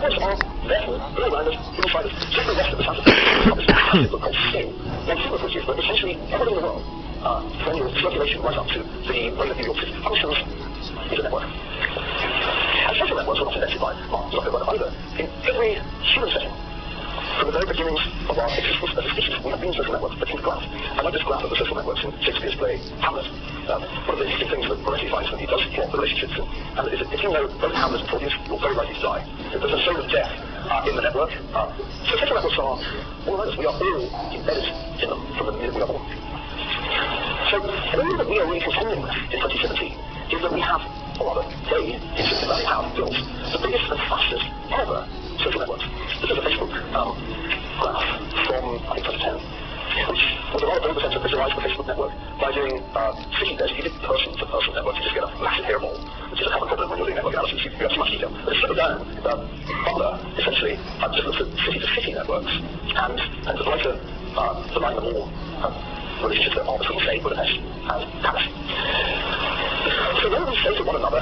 networks are therefore all around us, inside us, just the rest of the sound system. This passive called scale, one thing of which is that essentially everything in the world, from your circulation right up to the brain of New York City, functions is a network. And social networks were not invented by Mark Zuckerberg either. In every human setting, from the very beginnings of our existence as a species, we have been social networks. But in the graph, I like this graph of the social networks in Shakespeare's play Hamlet. One of the interesting things that Rossetti finds when he does plot the relationships, and is that if you know both Hamlet and Claudius, you're very likely to die. There's a soul of death in the network. So social networks are all around us. We are all embedded in them from the minute we are born. So all that we are really contending with in 2017 is that we have, or rather, they in Silicon Valley have built the biggest and fastest ever social networks. This is a Facebook graph from, I think, 2010, which was a rather bold attempt to visualize the Facebook network by doing city pairs. If you did person-to-person networks, you just get a massive hairball, which is a common problem when you're doing network analysis. You have too much detail. But it's sort of down. Butler, essentially, just looks at city-to-city networks and would like to align them all relationships that are between, say, Budapest and Paris. So when we say to one another,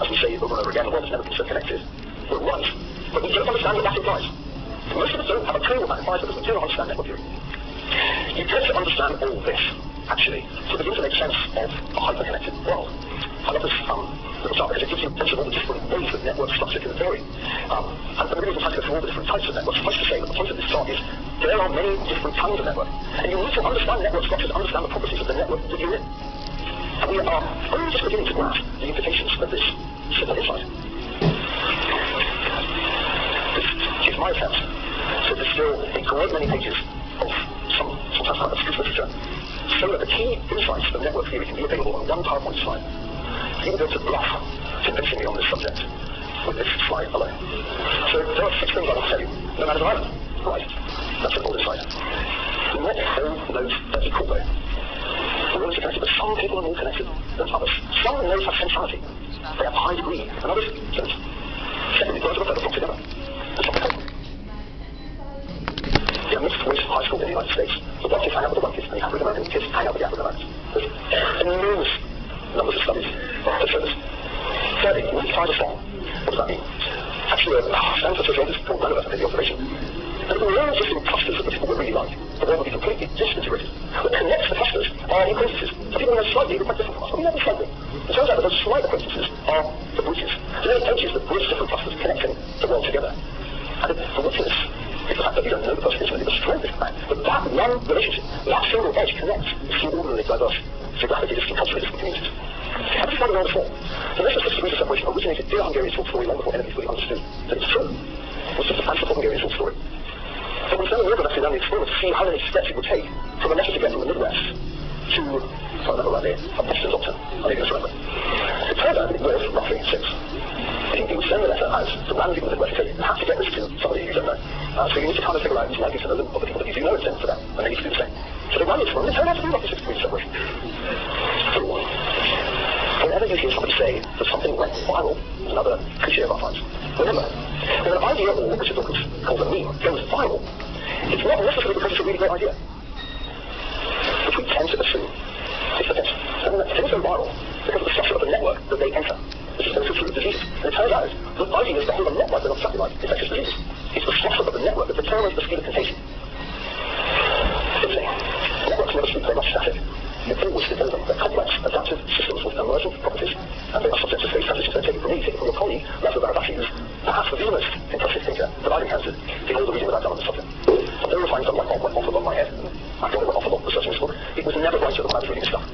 as we say over and over again, the world has never been so connected, we're right, but we don't understand what that implies. Most of us don't have a clue what that implies because we do not understand network theory. You get to understand all this, actually, to begin to make sense of a hyper-connected world. I love this little chart because it gives you a sense of all the different ways that network structure can vary. And the reason I go through all the different types of networks, suffice to say that the point of this chart is there are many different kinds of network. And you need to understand network structure to understand the properties of the network that you're in. And we are only just beginning to grasp the implications of this simple insight. This is my attempt to distill a great many pages of sometimes quite obscure literature, so that the key insights of network theory can be available on one PowerPoint slide. You will be able to bluff convincingly on this subject with this slide alone. So there are 6 things I want to tell you. No man is an island. Right. That's a bold insight. Not all nodes are equal though. We're all connected, but some people are more connected than others. Some nodes have centrality. They have a high degree, and others don't. Secondly, birds of a feather flock together. And some don't. In a mixed race high school in the United States, the white kids hang out with the white kids, and the African American kids hang out with the African Americans. There's enormous numbers of studies that show this. Thirdly, when you find a song, what does that mean? Actually, Stanford sociologists called none of us the observation. And we're all just in clusters of the people we really like. The world will be completely disintegrated. What connects the clusters are acquaintances. The people who are slightly, quite different from us. I mean, never slightly. It turns out that those slight acquaintances are the bridges. They're the bridges that bridge different clusters, connecting the world together. And the witness is the fact that you don't know the person intimately, the strength is the fact that that one relationship, that single edge connects extraordinarily diverse, geographically distant, culturally distant communities. And this is why we know before. The notion of 50 degrees of separation originated in a Hungarian short story long before anyone fully understood that it's true. It was just a fanciful Hungarian short story. So when Stanley Morgan actually ran the experiment to see how many steps it would take from a letter to get from the Midwest to, if I remember rightly, a Boston doctor, I think it's remember. It turned out that it was roughly 6. He would send the letter out to random people in the Midwest and say, you have to get this to somebody you don't know. So you need to kind of figure out who's likely to know them, or the people that you do know and send for them, and they need to do the same. So they ran it for them, and it turned out to be roughly 6 degrees of separation. Whenever you hear somebody say that something went viral, another cliche of our times, remember, when an idea, or Richard Dawkins calls a meme, goes viral, it's not necessarily because it's a really great idea. Which we tend to assume is the case. And things go viral because of the structure of the network that they enter. This is also true of diseases. And it turns out that ideas behind the network are not something like infectious diseases. It's the structure of the network that determines the speed of contagion. Fifthly, networks never speak very much static. They always develop. They're complex, adaptive systems with emergent properties, and they are subject to phase transitions. Don't take it from me, take it from your colleague, Laszlo Barabasi, who's perhaps the most impressive thinker that I've encountered in all the reading that I've done on this subject. And there were times that light bulb went off above my head, and I thought it went off above researching this book. It was never brighter than when I was reading this stuff.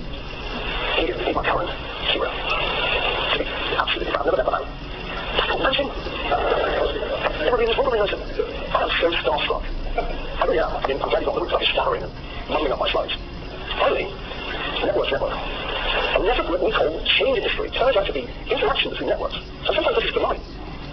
He is my current hero. To be absolutely proud. I've never met the man. I can't imagine. Everybody in this world really knows him. I am so starstruck. I really am. I mean, I'm glad he's not the root, like stuttering and mumbling up my slides. Finally, network. A network that we call change industry turns out to be interaction between networks. And sometimes this is benign.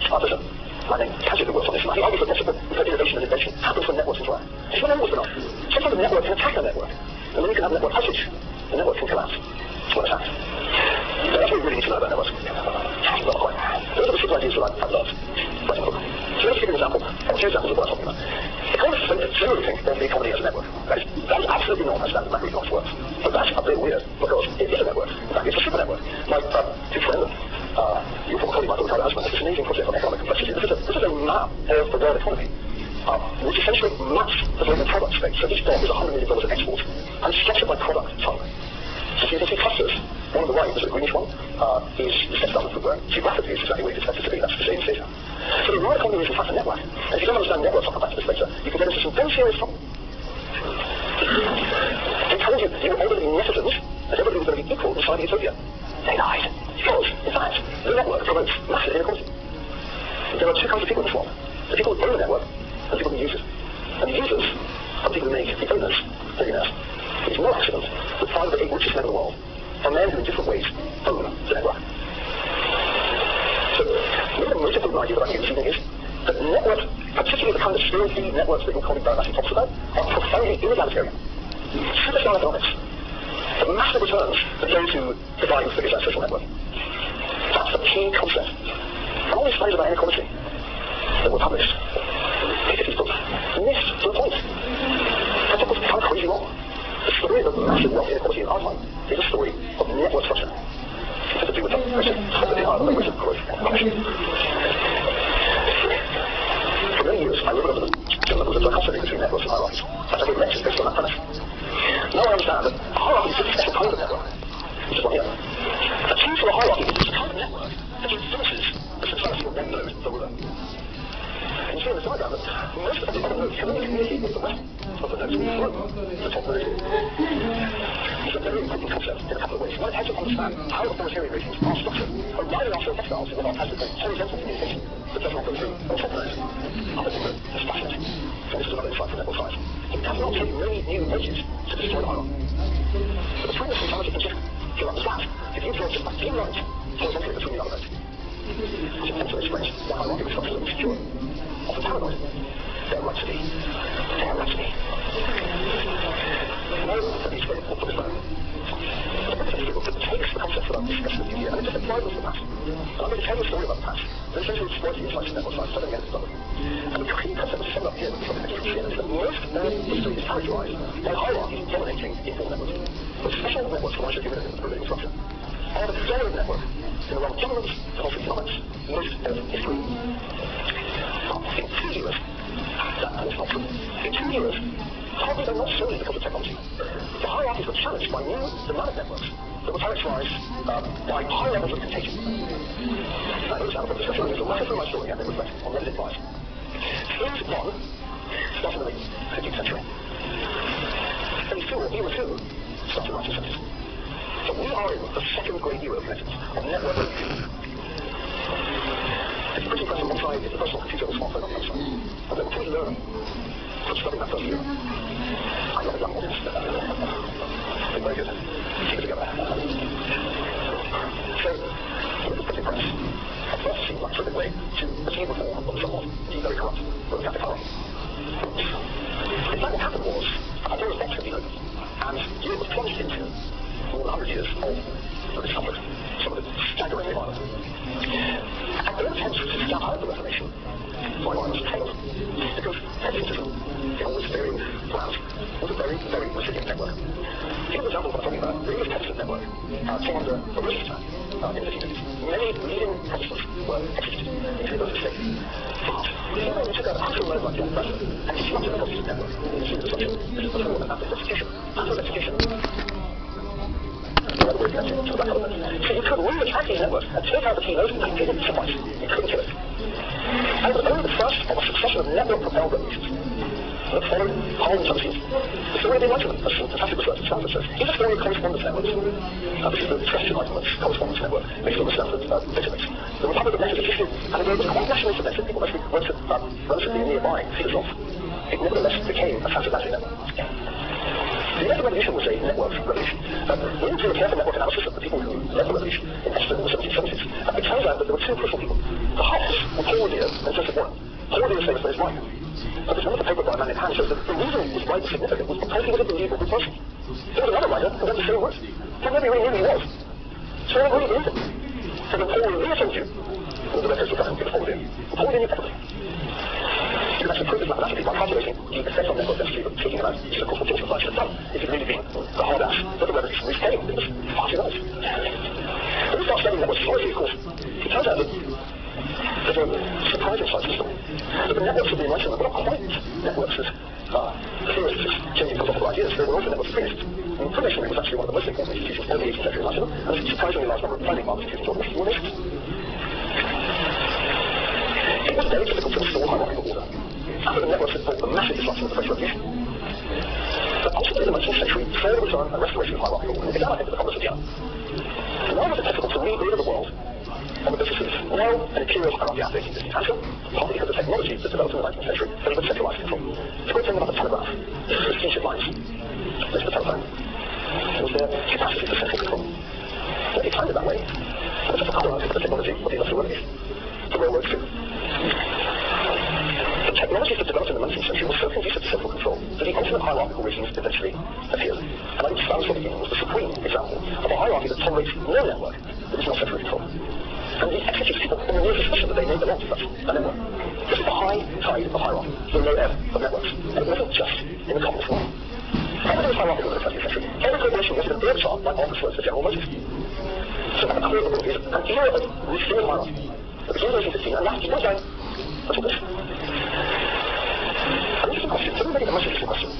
There's a man named Kaji that works on this, and he argues that possible innovation and invention happens when networks interact. It's not always benign. Sometimes a network can attack a network, and then you can have network outage. The network can collapse. It's what attacked. So that's what we really need to know about networks. Not quite. Those are the 6 ideas that I've learned writing the book. So let's give you an example, or 2 examples of what I'm talking about. Economists generally think of the economy as a network. That is absolutely not how standard macroeconomics works. But that's a bit weird, because it is a network. In fact, it's a super network. My good friend, your former colleague Michael Ricardo has this amazing project on economic complexity. This is a map of the world economy, which essentially maps the global product space. So each block is $100 million of export, and structured by product type. So you can see clusters. One on the right, the greenish one, is the set of footwear. Geographically, it's exactly where you'd expect it to be. That's the same data. So the world economy is in fact a network. And if you don't understand networks, I'll come back to this later, you can get into some very serious trouble. They told you they were all going to be netizens, and everybody was going to be equal inside Utopia. They lied. Because, in fact, the network promotes massive inequality. There are two kinds of people in this world. The people who own the network, and the people who use it. And the users are the people who make the owners billionaires. It's no accident that 5 of the 8 richest men in the world are men who in different ways own the network. So, maybe the most important idea that I hear this evening is that networks, particularly the kind of stereotype networks that your colleague Barry Massey talks about, are profoundly inegalitarian. Super-style economics. The massive returns that go to the guy who figures out social network. That's the key concept. And all these studies about inequality that were published, basically missed to the point. That's what was kind of crazy wrong. The story of massive wealth inequality in our time is a story of network structure. It has to do with the property of the rate of growth and publishing. For many years, I wrote over the gentleman was a dichotomy between networks and hierarchies. As I gave lectures based on that premise. Now I understand that a hierarchy is a special kind of network, which is one here. A tool for a hierarchy is a kind of network that enforces the society of one node, the ruler. And you see in the diagram that most of the other nodes can only communicate with the rest of the nodes below the top node. It's a very important concept in a couple of ways. One, it helps us understand how authoritarian regimes are structured, arriving after hostiles in what are classical horizontal communication that does not go through the top nodes. Other thing that is fascinating, and this is another insight from network science, it does not take many new edges to destroy the hierarchy. But between the centrality and just fill up the slack, if you draw just a few lines horizontally between the other nodes, it's intensely explains why hierarchical structures are insecure, often paranoid. They're Rhapsody. They're Rhapsody. Now, let me explain what this is. The British people takes the concepts that I've discussed with you here and it just applies them to the past. And I'm going to tell you a story about the past. And essentially exploit the insights of network science, so again, it's done. And the key concept is summed up here with something that you can see is that most early history is characterized by hierarchies dominating informal networks. But special networks, for which are given in the political structure, are the dominant network in the realm of governments and also economics, most of history. In 2 years, that is not true. In 2 years, probably they're not solely because of technology. The hierarchies were challenged by new dynamic networks that were characterized by high levels of contagion. Now, here's another discussion. There's a matter from my story and it reflects on Reddit advice. Phase 1 started in the 15th century. Phase 2, or era 2, started in the 1970s. So we are in the second great era of methods of network computing. If you put your press on one side, it's the personal computer or smartphone on the other side. And then until you learn from studying that first year, I got a young audience. Very good. Keep it together. So, with the printing press, at first seemed like a terrific way to achieve reform of the somewhat very corrupt Roman Catholic hierarchy. In fact, what happened was, a Pandora's box had been opened, and Europe was plunged into more than 100 years of discomfort, some of it staggeringly violent. And their attempts to stamp out the Reformation by violence failed, because Protestantism, in all its varying plans, was a very, very resilient network. Give an example of what I'm talking about. The English Protestant network came under a religious attack in the 1550s. Many leading Protestants were executed, including those of the state. But we took a cultural mode like John Preston and disrupted the Protestant network. This is disruption. This is before an act of execution. After execution, so you could really attack these networks and take out the keynote and it didn't suffice. You couldn't kill it. And it was only the first of a succession of network-propelled revolutions that followed Harlem and Tennessee. The story of the Enlightenment, as the Catholic Research Stanford says, is a story of correspondence networks. This is the Scottish Enlightenment correspondence network based on the Stanford database. The Republic of Methodist existed, and it was quite nationally submitted. People mostly relatively nearby figures off. It nevertheless became a transatlantic network. The American Revolution was a network revolution. We need to do a careful network analysis of the people who led the revolution in Essex in the 1770s. It turns out that there were two crucial people. The Hobbes were Paul Revere and Joseph Warren. Paul Revere is famous for his wife. But there's another paper by a man named Hans says that the reason his wife was significant was because he was a believable person. There was another writer who had the same words. He nobody really knew who he was. So they really believed him. So when Paul Revere told you, all the records were done in Paul Revere. Paul Revere knew everything. You can actually prove this mathematically by calculating the effect on network density of taking about the course of George Blanchard had done. If it really been the hard ass that the revolutionaries came, it was far too nice. When we start studying network sociology, of course, it turns out that there's a surprising side to the story. the networks of the Enlightenment were not quite networks as theorists changing philosophical ideas. They were also networks of priests. And Freemasonry was actually one of the most important institutions of the 18th century Enlightenment, and a surprisingly large number of founding fathers institutions were Masons. It was very difficult to restore hierarchical order after the networks had brought the massive disruption of the French Revolution. But ultimately, in the 19th century saw the return and restoration of hierarchical order. It began, I think, with the Congress of Vienna. Why was it difficult to rebuild the world on the basis of royal and imperial hierarchy after 1850? Answer, partly because the technology that developed in the 19th century favored centralized control. It's a great thing about the telegraph. The steamship lines. There's the telephone. It was their capacity for central control. Well, they timed it that way. But it's a power of the technology of the Industrial Revolution. The railroads too. The technologies that developed in the 19th century were so conducive to central control that the ultimate hierarchical regimes eventually appeared. And I think Stanford was the supreme example of a hierarchy that tolerates no network that is not centrally controlled. And the executives people in the mere suspicion that they may belong to such a network. This is the high tide of hierarchy, the low ebb of networks. And it wasn't just in the communist world. Everything was hierarchical in the 20th century. Every corporation was an org chart like Marcus Rhodes for General Motors. So at the core of the book is an era of restored hierarchy. It begins in 1815 and lasts one day until this. An interesting question, so maybe the most interesting question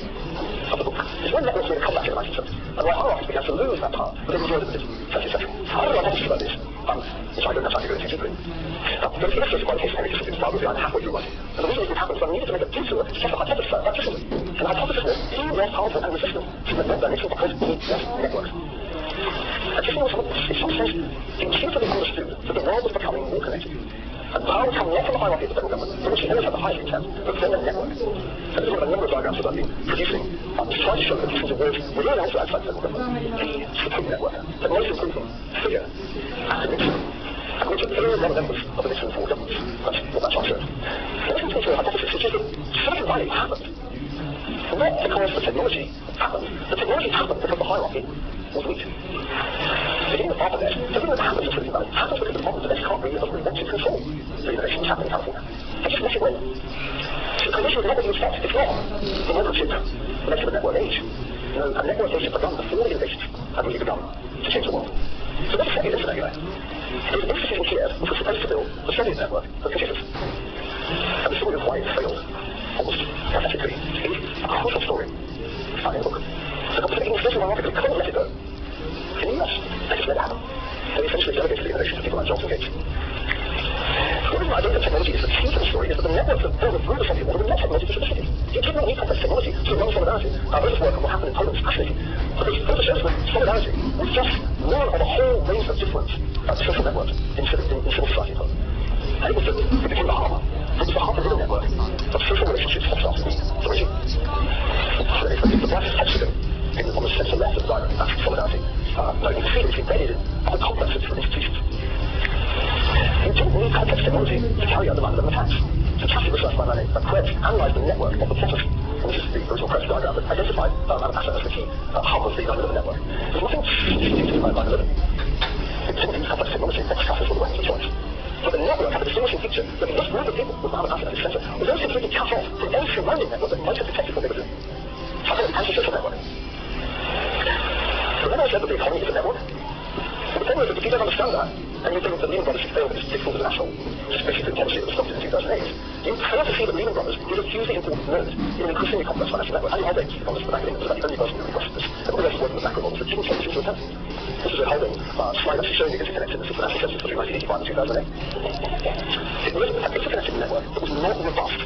of the book, is when networks made a comeback in the 19th century, and why hierarchy began to lose that power that they enjoyed in the 20th century. I don't know what about this, which I don't have time to go into too quickly. But it's illustrated by the case of Henry Kissinger's biography I'm halfway through writing. And the reason this happened is I needed to make a detour to test a hypothesis about Kissinger. And the hypothesis was he was powerful and resistant to the net dimension because he was networks. And Kissinger was, in some sense, intuitively understood that the world was becoming more connected. And power would come not from the hierarchy of the federal government, for which he always had the highest contempt, but from the network. And this is one of a number of diagrams that I've been producing to try to show that Kissinger's words were really also outside the federal government. The supreme network, the most important figure after Nixon, and which every one of them was of the Nixon four governments. That's what that chart shows. And this is a hypothesis which is that Silicon Valley happened. Not because the technology happened. The technology happened because the hierarchy was weak. Beginning with ARPANET, everything that happens in Silicon Valley happens because the problems that SCARP really doesn't want to control the innovation that's happening in California. They just let it win. So the condition is not what you expect. It's not the microchip led to the network age. You know, a network age had begun before the innovations had really begun to change the world. So let's say this anyway. It was an institution in Kiev which was supposed to build the Soviet network for computers. And the story of why it failed almost pathetically is a crucial story found in the book. The company was so hierarchical, they couldn't let it go. In the US, they just let it happen. They essentially delegated the innovation to people like Johnson Gates. The reason I think that technology is the key to the story is that the networks that build through the Soviet world were not technology sophisticated. You did not need complex technology to run Solidarity. This work and what happened in Poland is fascinating. Because what it shows that Solidarity was just one of a whole range of different social networks in civil society in Poland. And it became the hub. It was the hub of the network of social relationships hostile to the regime. So it's the brightest hexagon on the center left of the diagram, that's Solidarity. Now you can see it's embedded in a complex of different institutions. You didn't need complex technology to carry out the 9/11 attacks. Fantastic research by a man named Krebs analysed the network of the plotters. And this is the original Krebs diagram that identified Al-Assad as the key hub of the 9/11 network. There's nothing sophisticated about 9/11. It didn't use complex technology, extraterrestrial were the weapons of choice. But the network had a distinguishing feature that this group of people with Mohammed Assad at its centre was also completely cut off from any surrounding network that might have detected what they were doing. So I call it an anti-social network. So when I said that the economy is a network, the problem is that if you don't understand that, and you think that Lehman Brothers should fail because it's difficult international, which is basically the policy that was adopted in 2008, you fail to see that Lehman Brothers is a hugely important node in an increasingly complex financial network. And Holding, economist for Bank of England, was about the only person who requested this. Everybody else is working with macro models that didn't take this into account. This is a Holding slide actually showing the interconnectedness of financial systems between 1985 and 2008. It was an interconnected network that was not robust.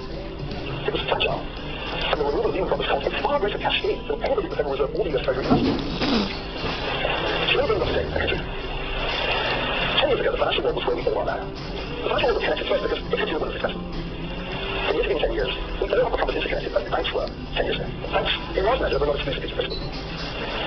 It was fragile. And the removal of Lehman Brothers caused a far greater cascade than anybody with Federal Reserve or the US Treasury capacity. So let me bring up a statement. 10 years ago, the financial world was where we all are now. The financial world was connected first because the consumer was successful. And yet in 10 years, we don't have become as interconnected as the banks were 10 years ago. Banks, in large measure, were not exclusively sophisticated.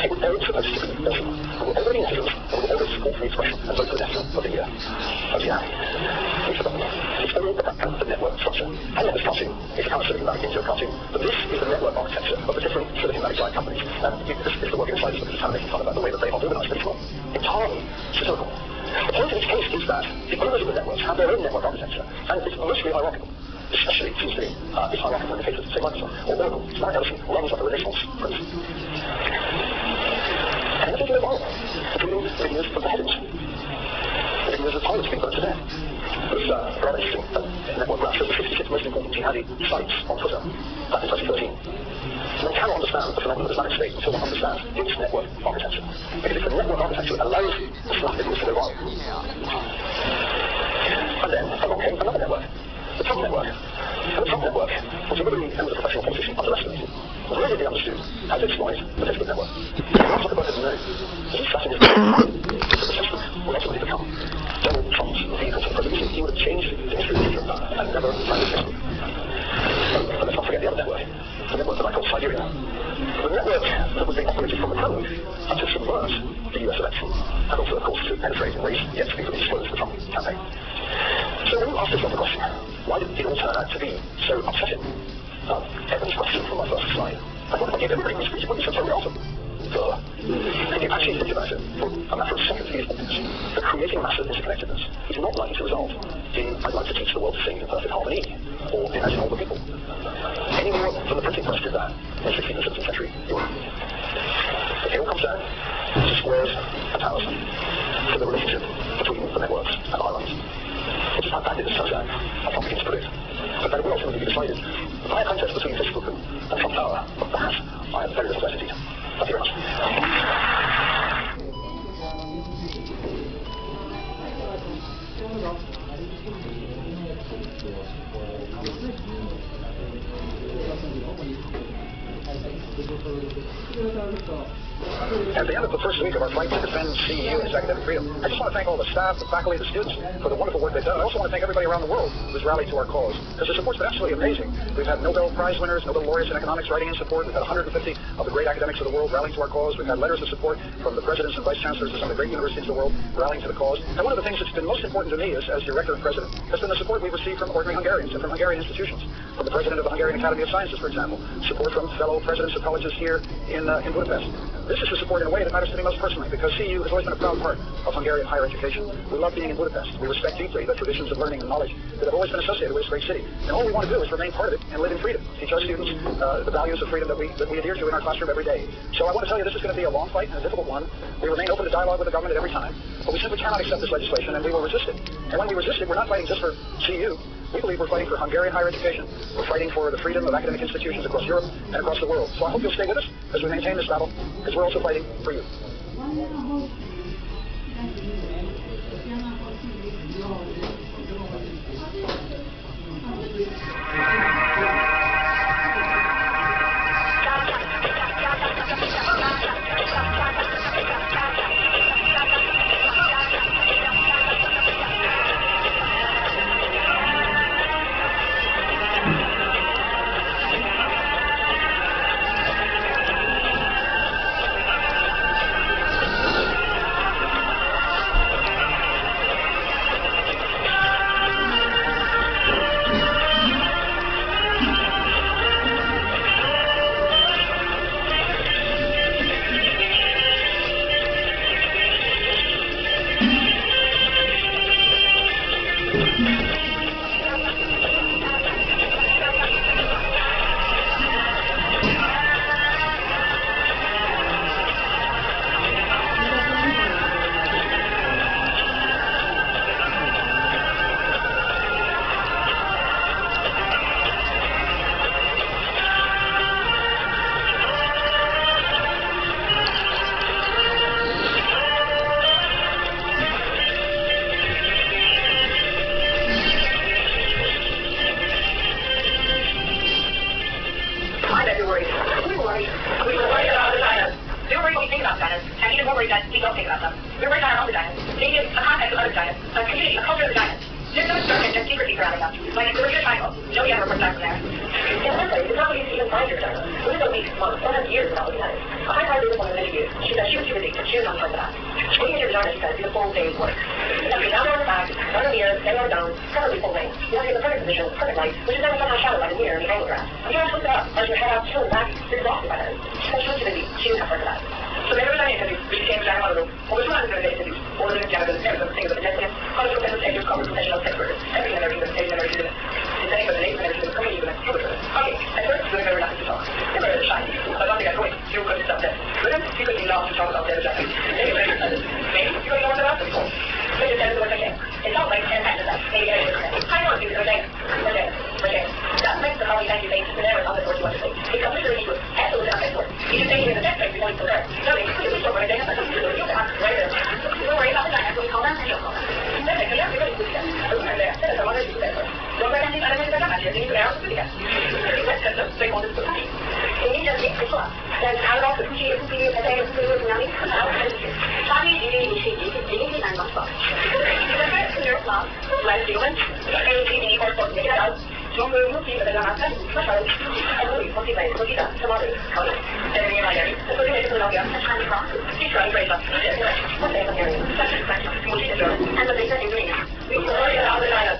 It was very supposed to be notional. We were already netizens, and we were always support free expression, and vote for the national of the year. We've forgotten that. It's only the background of the network structure. And not this cartoon. It's a kind of Silicon Valley into a cartoon. But this is the network architecture of the different Silicon Valley giant companies. And this is the work inside this is making fun about the way that they are organized, but it's not entirely satirical. The point in this case is that the owners of the networks have their own network architecture, and it's mostly hierarchical. Especially, it seems to me, it's hierarchical in the case of, say, Microsoft, or Oracle. Larry Ellison runs like a Renaissance prince. And everything in the world, including videos of the heavens, videos of pilots being put to death. It's rather interesting network graph shows the 56 most important jihadi sites on Twitter back in 2013. One cannot understand the phenomenon of the Islamic State until one understands its network architecture. Because it's the network architecture that allows the stuff that to go wrong. And then along came another network, the Trump network. And the Trump network was a really and was a professional politician underestimated. Was really understood how to exploit the Facebook network. Mark Zuckerberg has known that his strategy the system would ultimately become Donald Trump's vehicle for the presidency. He would have changed the history of Israel and never found Facebook. But let's not forget the other network, the network that I call Siberia. The network that was being operated from the Kremlin to subvert the US election, and also, of course, to penetrate and raise yet to be disclosed the Trump campaign. So when you ask yourself the question, why did it all turn out to be so upsetting? Evan's question from my first slide. I thought if I gave everybody these speeches, it wouldn't be so terribly awesome. If you actually think about it for a matter of seconds, it is obvious that creating massive interconnectedness is not likely to result in I'd like to teach the world to sing in perfect harmony, or imagine all the people. Any more than the printing press did that in 16th and 17th century Europe. It all comes down to squares and towers, to the relationship between the networks and islands. Which is how badly this turns out, I can't begin to predict. But that will ultimately be decided by a contest between Facebook and Trump Tower. Perhaps I have very little certainty. Thank you very much. At the end of the first week of our fight to defend CEU and its academic freedom, I just want to thank all the staff, the faculty, the students for the wonderful work they've done. I also want to thank everybody around the world who's rallied to our cause, because the support's been absolutely amazing. We've had Nobel Prize winners, Nobel laureates in economics writing in support. We've had 150 of the great academics of the world rallying to our cause. We've had letters of support from the presidents and vice chancellors of some of the great universities of the world rallying to the cause. And one of the things that's been most important to me as director and president has been the support we've received from ordinary Hungarians and from Hungarian institutions. From the president of the Hungarian Academy of Sciences, for example. Support from fellow presidents of colleges here in Budapest. This is the support in a way that matters to me most personally, because CEU has always been a proud part of Hungarian higher education. We love being in Budapest. We respect deeply the traditions of learning and knowledge that have always been associated with this great city. And all we want to do is remain part of it and live in freedom. Teach our students the values of freedom that we adhere to in our classroom every day. So I want to tell you this is going to be a long fight and a difficult one. We remain open to dialogue with the government at every time, but we simply cannot accept this legislation, and we will resist it. And when we resist it, we're not fighting just for CEU. We believe we're fighting for Hungarian higher education. We're fighting for the freedom of academic institutions across Europe and across the world. So I hope you'll stay with us as we maintain this battle, because we're also fighting for you. It's not like 10 times that. Maybe I don't know. I don't do it. Okay. sometimes you say, never on the course you want to say. It's completely equal. Absolutely unfaithful. You can say it in the next place before you go there. No, it's completely equal. When I say that, you have right there. Don't worry about the time. We call them and you'll call them. Entonces, que ya digo, discutir. Alguna idea, se les tomó de discutir. Yo voy a decir, a la vez de la magia, y crear un discutir. Y pues, eso, soy con discutir. Y ni ya sé, eso. 但是他老是出去才在出去为哪里可能他的你是一定难搞错。你在这是啥？来结婚，给你一块做那个中国目前的那个他说他不会放弃不记得什么的考虑。在你那里，我这边是老表，他穿的装，你说一辈子，我在那边，但是我记得说，按照这个定义，你所有的老的来了。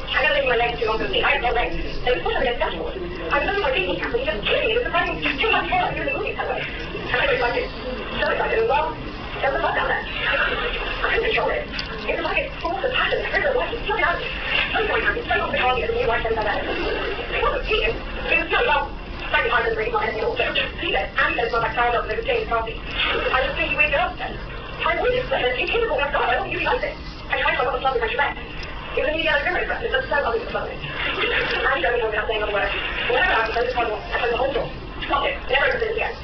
I gotta leave my legs too long to sleep. I have no legs. They were supposed to be accessible. I was looking for Disney camp, but he just kidding me. It was running too much hair like in the movie somewhere. And I was excited. So excited. Well, there was a bug down there. I couldn't control it. It was like it forced a passion. I heard her voice. It took it out. So happy. So off the colony as a new wife and that. It wasn't cheating. It was still well. Slightly harder than reading my anything also. He said, Andy said it's not like tired of the James coffee. I just think you wake up then. I waited for it. It's capable of God. I don't usually like it. I tried to look at something I should read. It was an idiot memory breath. It's so ugly for something. I'm going without saying other words. Whenever I was one, I tried the whole door. Stopped it. Never ever did it again.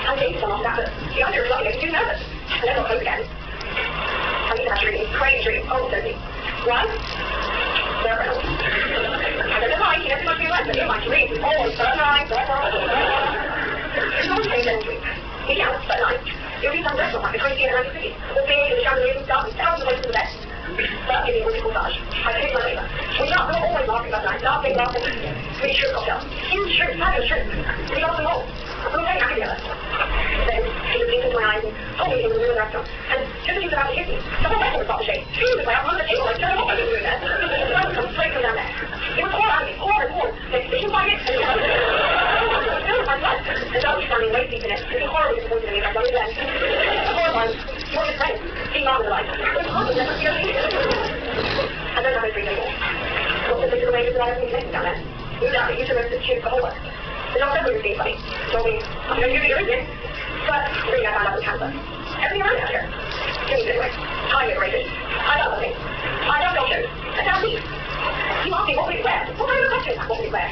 I'm taking some off that, but the idea of something makes me too nervous. I never close again. I need to have dreams. Crazy dreams. Oh, dirty. Why? They're real. I said, no, you never must be right, but in my dreams, always so nice, so nice. There's no change in dreams. Yeah, but nice. You'll be some restaurant like the Christian and Atlantic City. The thing in the chandeliers and stuff, and thousands of places to the best. That gave me a wonderful massage. I picked my neighbor. We're always laughing about that. Laughing. Three shirt cocktails. Huge shirt, fabulous shirt. We got them all. We were very happy together. Then he just blinked into my eyes and told me he was in the restaurant. And just as he was about to kiss me, the whole restaurant stopped to shake. He was like, I'm on the table, like, turn off, I was doing that. The sun comes straight from down there. It was pouring out of me, pouring. Like, did you find it? And it was my blood. And now he's standing waist deep in it. Looking horribly disappointed in me, I've done it then. The horrifying. He was his friend. Being on the light. It was hard to never feel it. And then I was breathing more. Looked at the little wages that I was being down there. Moved out, used to rest and choose the whole work. The doctor who was being funny told me, I'm going to give you your reason. But really I found out it was cancer. Everything around out here. Jimmy this way. Highly rated. I love nothing. I love doctors. And now me. You asked me what we wear. What kind of question is that? What we wear?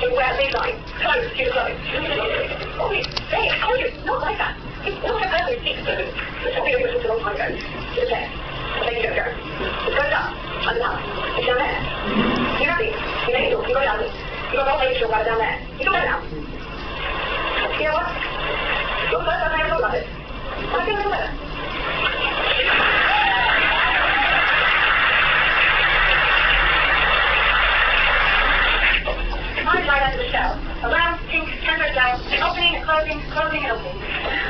We wear these lines. Clothes to the clothes. What we say, I told you, not like that. It's not a person who speaks. It's what we were listening to a long time ago. To the chair. But then you don't go. It goes up. And down. It's down there. You're happy. You make it do. You got it out of me. You got all ladies to about it down there. You got it now. You know what? You're the first time I ever thought about it. I feel a little better. My vagina is a shell. A round, pink, tender shell. An opening and closing, closing and opening.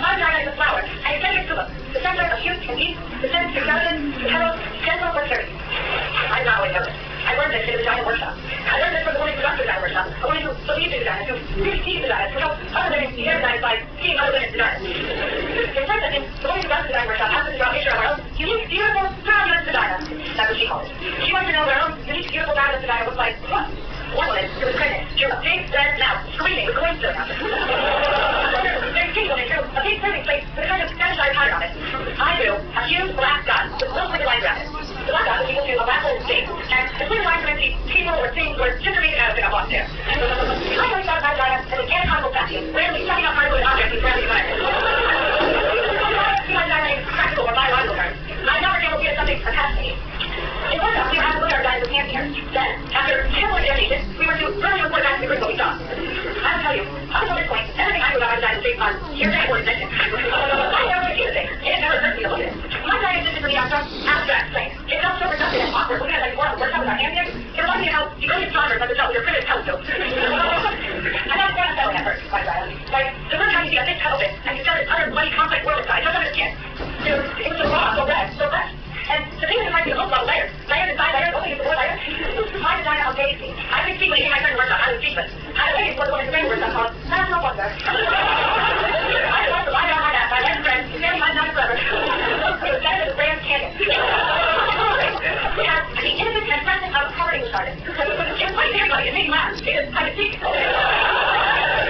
My vagina is a flower. An eccentric tulip. The center of shoot and deep. The center to skeleton. The petals. Gentle but sturdy. I did not always know this. I learned this in a vagina workshop. I learned this from the woman who conducted vagina workshop. A woman who believed in vagina, who really sees vagina, who helps other women see their vagina by seeing other women's vagina. In first sentence, the woman who conducted vagina workshop asked us to draw a picture of our own unique, beautiful, fabulous vagina. That's what she called it. She wanted to know what our own unique, beautiful, fabulous vagina looked like. What? One woman, who was pregnant, she was a big red mouth, screaming with coins spilling out. There's skinny woman, too, a big serving plate with a kind of sanitary powder on it. I do, a huge black dot with little pretty lines around it. The black dot was equal to a black hole state, and the clear lines would see people or things were just reading out of it up on there. I always thought of my vagina as an anatomical vacuum, rarely sucking up hardwood objects and grabbing fire. My vagina is practical or biological terms. I never able to get something attached to me. In one time, we had to look at our guys with hand here. Then, after careful examination, we were to really report back to the group what we saw. I'll tell you, up until this point, everything I knew about my vagina was based on hearsay or invention. I never seen a thing. It never occurred to me to look at it. My vagina existed for the abstract plane. It felt so reductive and awkward looking at it like more of a workshop with our hand here. It reminded me of how you go to astronomers at the top with your primitive telescope. I thought quite a settling effort, my vagina. Like, the first time you see a big petal bit, and you start this other bloody complex world inside, just under the skin. It was so raw, so red, so fresh. And the thing that reminds me of the most about layers. Layers inside layers, only is the more layers. My vagina amazed me. I could see when it came my turn to workshop, I was speechless. I had waited for the woman's favorite workshop called National Wonder. I love to lie down my back, my best friend, very much not forever. It was better than the Grand Canyon. We had the innocent and present of covering was started. It was quite everybody, it made me laugh. It was kind of cheap.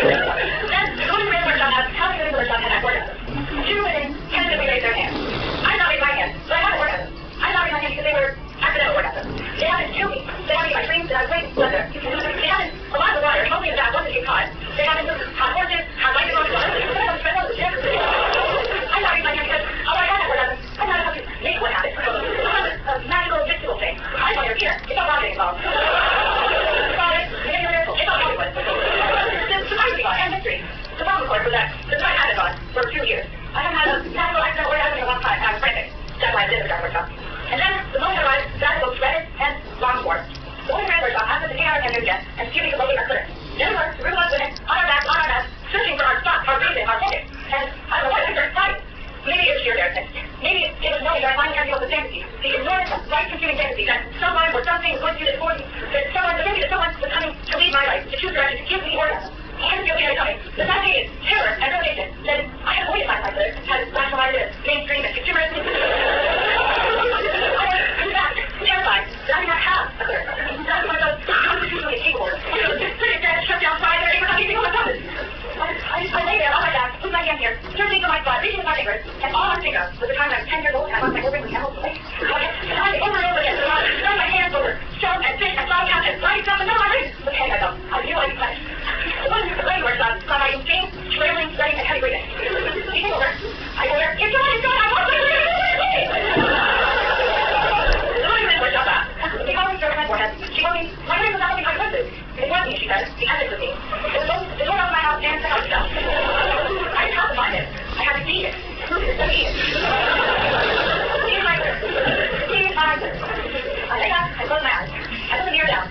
Then, the woman ran workshop had, how many women workshop had that orgasm? Two women tentatively raised their hands. I did not raise my hand, but I had an orgasm. I did not raise my hand because they were accidental orgasms. They happened to me. They happened in my dreams that I was waiting for thunder. They happened a lot of the water, mostly in the back, wasn't too hot. They happened with hot horses, hot lights on the water. I not raise my hand because, oh, I had that orgasm. I'm not about to make what happened. It's a magical, mystical thing. I thought you're here. It's not marketing involved. It's not Hollywood. It's surprising God and mystery. The problem, of course, was that since I had it on for 2 years, I haven't had a natural accidental orgasm in one time, and I was frantic. That's why I did the dark workshop. And then, the moment I arrived, the guy looked shredded and long for. The only grand workshop happened to 8 hours and yes, had some life-consuming fantasy that someone or something was going to do this for me. That someone, the fantasy that someone was coming to lead my life, to choose direction, to give me order. I had to feel the end coming. The simultaneous terror and realization that I had avoided my life, had rationalized it, mainstream and consumerist. I was, in fact, terrified that I did not have a clear. That was myself constitutionally capable. Critics had shut down pride and anger, nothing on my promise. I lay there on my back, with my hand here, searching for my blood, reaching with my fingers, and all I could think of was the time I was 10 years old and I lost my organ with chemicals. I over and over again, throwing my hands over, shells and fish and flower caps and bloody stuff, and now my ring was heading myself. I knew I'd be punished. The one who lay where son, saw my insane, trailing, sweating, and heavy breathing. He came over. I told her, it's gone, I lost my ring, The woman went shot back. She called me straight on my forehead. She told me, my ring was not something I could do. It was me, she said, the ethics of me. It was both the door of my house and the house itself. I didn't have to find it. I had to see it. Let me eat it. See my ring. See my ring. I lay back and closed my eyes. I put the mirror down.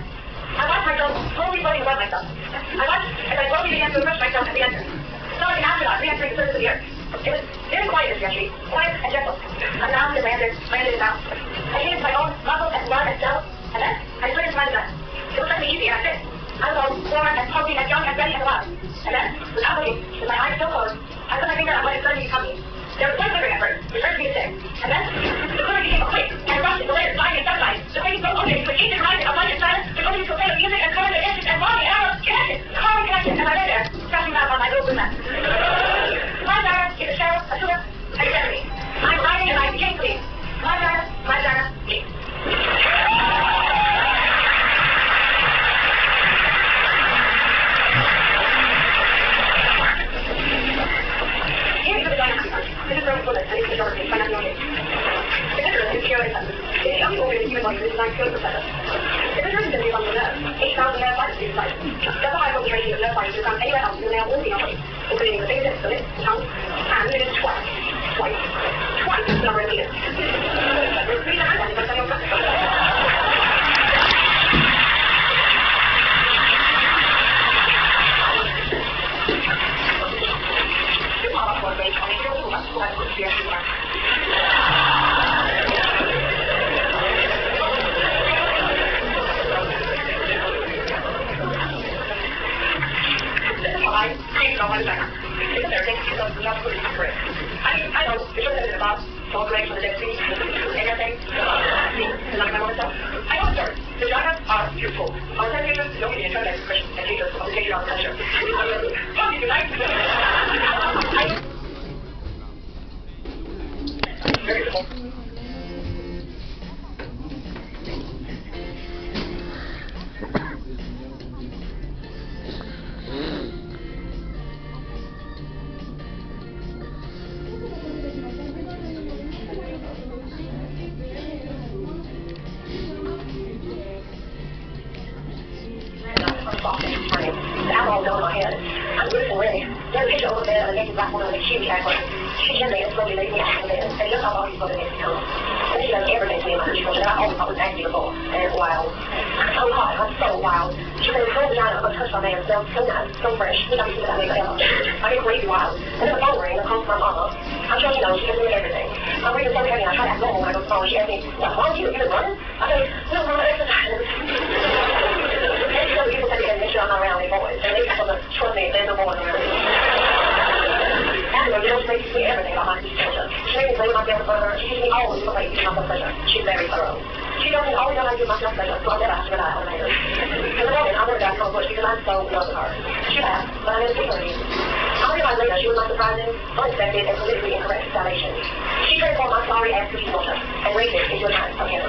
I watched myself slowly floating above myself. I watched as I slowly began to approach myself at the entrance. It felt like an astronaut re-entering the surface of the earth. It was very quiet this entry, quiet and gentle. I mounted and landed and out. I came into my own muscle and blood and cells, and then I slid into my design. It was something easy and I fit. I was all warm and pulsing and young and ready and alive. And then, without looking, with my eyes still closed, I put my finger on what had started to become me. There was one quivering at first, which hurt me to say. And then, the quiver became a quick and rushed in the layers, flying and sunlight. The flaming so open, which each reminded of light and silence, which only to a of music and color and inches and longing, and I was connected, calling connection, as I lay there, scratching out on my little blue map. My China is a shell, a tulip, a eternity. I'm riding and I became clean. My China, me. This is very full and it's majority, but not the only. The difference is pure essence. It is the only organ in the human body that is designed purely for pleasure. The difference is on the nerve. Each thousand nerve fibers is life. That's a high concentration of nerve fibers to come anywhere else in the male or female body, including the fingertips, the lips, the tongue, and it is twice the number of penis. Repeat the hand and it's on your I know, it's what it is about. Celebration of the Dead Sea, everything, and like my mother said. I know, sir, the genres are beautiful. Our segregation is only the internal expression and features of the nature of culture. How do you like? Very beautiful. She gently and slowly laid me out of bed, and looked how long he's supposed to make me come. And she does everything to me in my control. I always thought was nasty before, and it's wild. I'm so hot, I'm so wild. She said, "Cold vagina, I'm gonna touch my man. Smells so nice, so fresh. You know, you see that makes ever. I get crazy wild. And then the phone rang, and it comes from my mama. I'm sure she knows, she does everything. I'm reading so heavy, and I try to act normal when I go to the phone. She asks me, "Why don't you been running?" I say, "No, mama, exercise." And she knows people say to make sure I'm not around any boys. And they have to trust me if there's no boys around me. She knows makes me everything about my pleasure. She makes me play myself in front of her. She teaches me always to play to myself pleasure. She's very thorough. She knows me always know how to give myself pleasure, so I never have to rely on her. As a woman, I never got so much because I'm so in love with her. She laughed, but I never see her again. I realized later she was my surprising, unexpected, and politically incorrect salvation. She transformed my sorry ass cookie water and raised it into a kind of heaven.